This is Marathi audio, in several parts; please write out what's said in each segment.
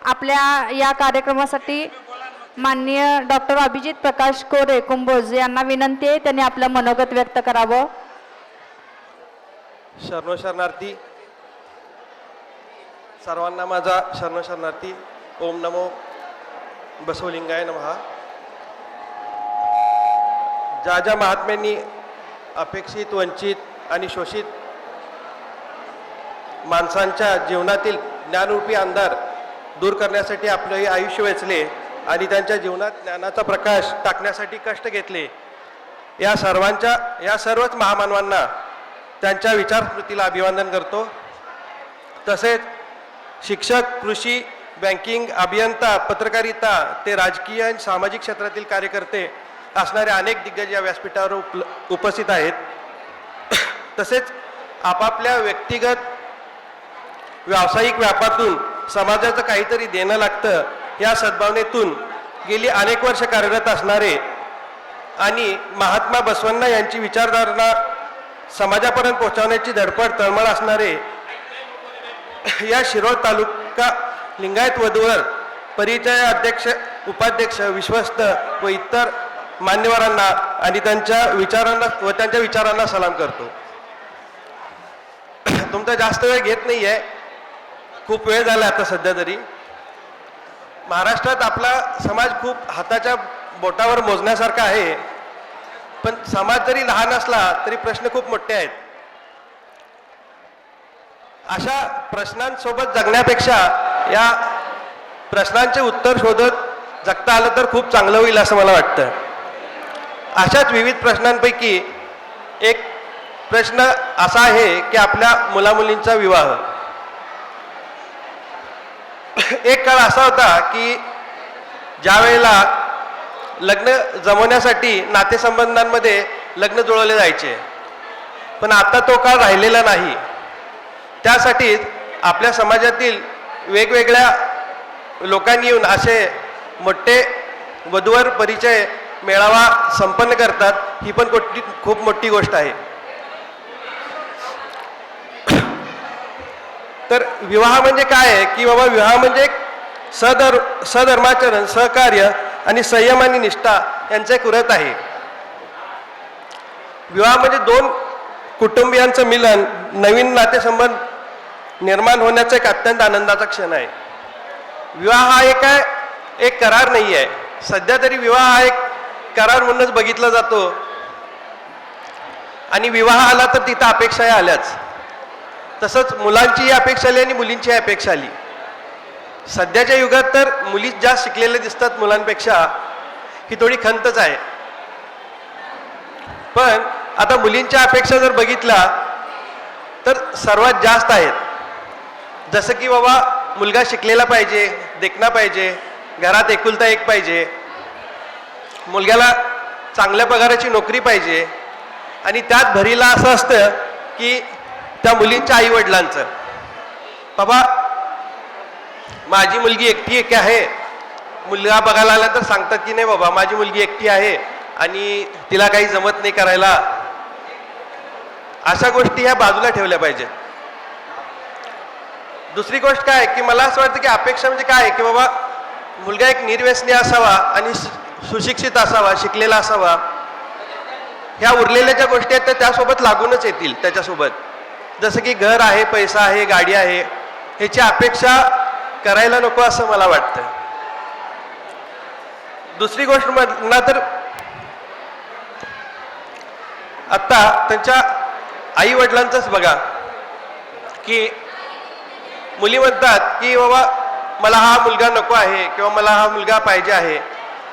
आपल्या या कार्यक्रमासाठी माननीय डॉक्टर अभिजित प्रकाश कोरे कुंभोज यांना विनंती आहे, त्यांनी आपलं मनोगत व्यक्त करावं. शरणार्थी सर्वांना माझा शरणार्थी. ओम नमो बसवलिंगाय नमः. ज्या ज्या महात्म्यांनी अपेक्षित, वंचित आणि शोषित माणसांच्या जीवनातील ज्ञानरूपी अंधार दूर करण्यासाठी आपलं हे आयुष्य वेचले आणि त्यांच्या जीवनात ज्ञानाचा प्रकाश टाकण्यासाठी कष्ट घेतले, या सर्वच महामानवांना त्यांच्या विचारस्मृतीला अभिवादन करतो. तसेच शिक्षक, कृषी, बँकिंग, अभियंता, पत्रकारिता ते राजकीय आणि सामाजिक क्षेत्रातील कार्यकर्ते असणारे अनेक दिग्गज या व्यासपीठावर उपस्थित आहेत. तसेच आपापल्या व्यक्तिगत व्यावसायिक व्यापातून समाजाचं काहीतरी देणं लागतं या सद्भावनेतून गेली अनेक वर्ष कार्यरत असणारे आणि महात्मा बसवण्णा यांची विचारधारणा समाजापर्यंत पोहोचवण्याची धडपड तळमळ असणारे या शिरोळ तालुका लिंगायत वधूवर परिचय अध्यक्ष, उपाध्यक्ष, विश्वस्त व इतर मान्यवरांना आणि त्यांच्या विचारांना सलाम करतो. तुमचा जास्त वेळ घेत नाही आहे, खूप वेळ झाला आता सध्या तरी. महाराष्ट्रात आपला समाज खूप हाताच्या बोटावर मोजण्यासारखा आहे, पण समाज जरी लहान असला तरी प्रश्न खूप मोठे आहेत. अशा प्रश्नांसोबत जगण्यापेक्षा या प्रश्नांचे उत्तर शोधत जगता आलं तर खूप चांगलं होईल असं मला वाटतं. अशाच विविध प्रश्नांपैकी एक प्रश्न असा आहे की आपल्या मुलामुलींचा विवाह. एक काळ असा होता की ज्या वेळेला लग्न जमवण्यासाठी नातेसंबंधांमध्ये लग्न जुळवले जायचे, पण आता तो काळ राहिलेला नाही. त्यासाठी आपल्या समाजातील वेगवेगळ्या लोकांनी येऊन असे मोठे वधूवर परिचय मेळावा संपन्न करतात. ही पण खूप मोठी गोष्ट आहे. तर विवाह म्हणजे काय आहे की बाबा, विवाह म्हणजे एक सधर्माचरण, सहकार्य आणि संयम आणि निष्ठा यांचा एक व्रत आहे. विवाह म्हणजे दोन कुटुंबियांचं मिलन, नवीन नातेसंबंध निर्माण होण्याचा एक अत्यंत आनंदाचा क्षण आहे. विवाह हा एक करार नाही आहे. सध्या तरी विवाह हा एक करार म्हणूनच बघितला जातो आणि विवाह आला तर तिथं अपेक्षाही आल्याच. तसंच मुलांचीही अपेक्षा आली आणि मुलींचीही अपेक्षा आली. सध्याच्या युगात तर मुली जास्त शिकलेल्या दिसतात मुलांपेक्षा, ही थोडी खंतच आहे. पण आता मुलींच्या अपेक्षा जर बघितला तर सर्वात जास्त आहेत. जसं की बाबा, मुलगा शिकलेला पाहिजे, देखणा पाहिजे, घरात एकुलता एक पाहिजे, मुलग्याला चांगल्या पगाराची नोकरी पाहिजे आणि त्यात भरीला असं असतं की त्या मुलींच्या आईवडिलांचं, बाबा माझी मुलगी एकटी आहे. मुलगा बघायला आला तर सांगतात की नाही बाबा, माझी मुलगी एकटी आहे आणि तिला काही जमत नाही करायला. अशा गोष्टी ह्या बाजूला ठेवल्या पाहिजेत. दुसरी गोष्ट काय की मला असं वाटतं की अपेक्षा म्हणजे काय की बाबा, मुलगा एक निर्व्यसनी असावा आणि सुशिक्षित असावा, शिकलेला असावा. ह्या उरलेल्या ज्या गोष्टी आहेत त्या त्यासोबत लागूनच येतील त्याच्यासोबत. जसं की घर आहे, पैसा आहे, गाडी आहे, ह्याची अपेक्षा करायला नको असं मला वाटतं. दुसरी गोष्ट म्हणणार तर आता त्यांच्या आई वडिलांचंच बघा की मुली म्हणतात की बाबा मला हा मुलगा नको आहे किंवा मला हा मुलगा पाहिजे आहे.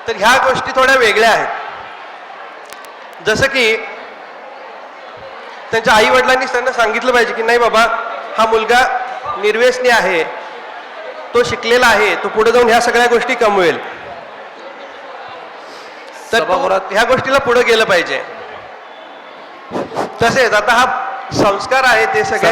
तर ह्या गोष्टी थोड्या वेगळ्या आहेत. जसं की त्यांच्या आई वडिलांनी त्यांना सांगितलं पाहिजे की नाही बाबा, हा मुलगा निर्व्यसनी आहे, तो शिकलेला आहे, तो पुढे जाऊन ह्या सगळ्या गोष्टी कमवेल. तर ह्या गोष्टीला पुढे गेलं पाहिजे. तसेच आता हा संस्कार आहे ते सगळे